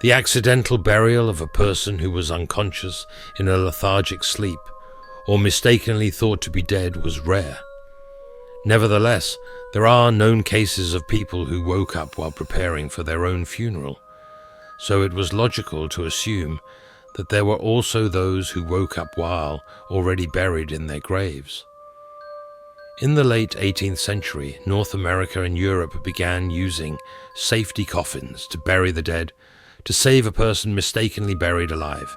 The accidental burial of a person who was unconscious in a lethargic sleep, or mistakenly thought to be dead, was rare. Nevertheless, there are known cases of people who woke up while preparing for their own funeral, so it was logical to assume that there were also those who woke up while already buried in their graves. In the late 18th century, North America and Europe began using safety coffins to bury the dead, to save a person mistakenly buried alive.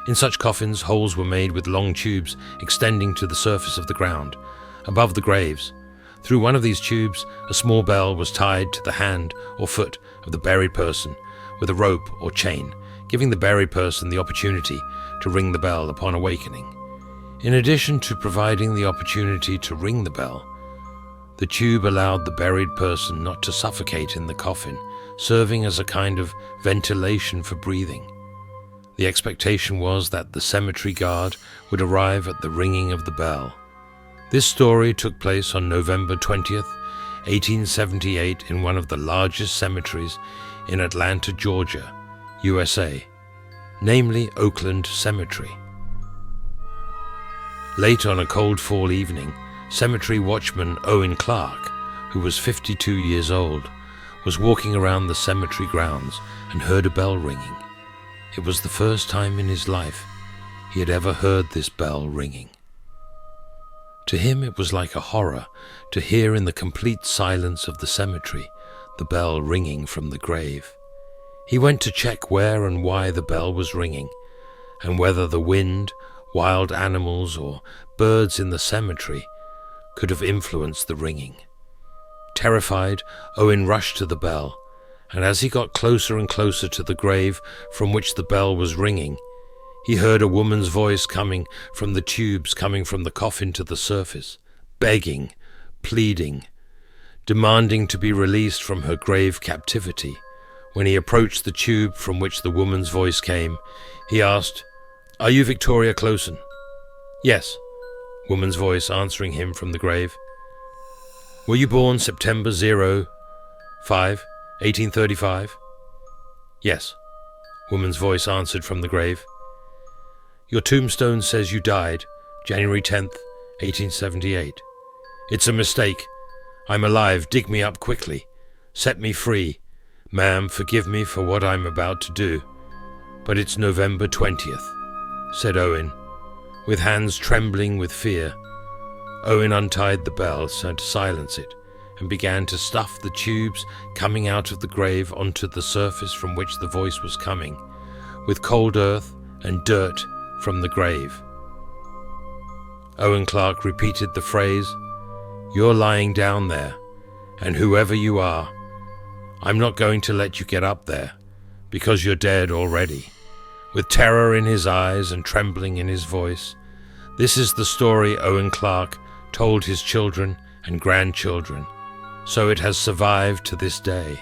In such coffins, holes were made with long tubes extending to the surface of the ground, above the graves. Through one of these tubes, a small bell was tied to the hand or foot of the buried person with a rope or chain, giving the buried person the opportunity to ring the bell upon awakening. In addition to providing the opportunity to ring the bell, the tube allowed the buried person not to suffocate in the coffin, serving as a kind of ventilation for breathing. The expectation was that the cemetery guard would arrive at the ringing of the bell. This story took place on November 20th, 1878, in one of the largest cemeteries in Atlanta, Georgia, USA, namely Oakland Cemetery. Late on a cold fall evening, cemetery watchman Owen Clark, who was 52 years old, was walking around the cemetery grounds and heard a bell ringing. It was the first time in his life he had ever heard this bell ringing. To him it was like a horror to hear in the complete silence of the cemetery the bell ringing from the grave. He went to check where and why the bell was ringing, and whether the wind, wild animals, or birds in the cemetery could have influenced the ringing. Terrified, Owen rushed to the bell, and as he got closer and closer to the grave from which the bell was ringing, he heard a woman's voice coming from the tubes coming from the coffin to the surface, begging, pleading, demanding to be released from her grave captivity. When he approached the tube from which the woman's voice came, he asked, "Are you Victoria Closen?" "Yes," woman's voice answering him from the grave. "Were you born September 5, 1835? "Yes," woman's voice answered from the grave. "Your tombstone says you died January 10th, 1878. "It's a mistake. I'm alive. Dig me up quickly. Set me free. Ma'am, forgive me for what I'm about to do. But it's November 20th, said Owen, with hands trembling with fear. Owen untied the bell to silence it and began to stuff the tubes coming out of the grave onto the surface from which the voice was coming, with cold earth and dirt from the grave. Owen Clark repeated the phrase, "You're lying down there, and whoever you are, I'm not going to let you get up there, because you're dead already." With terror in his eyes and trembling in his voice, this is the story Owen Clark told his children and grandchildren, so it has survived to this day.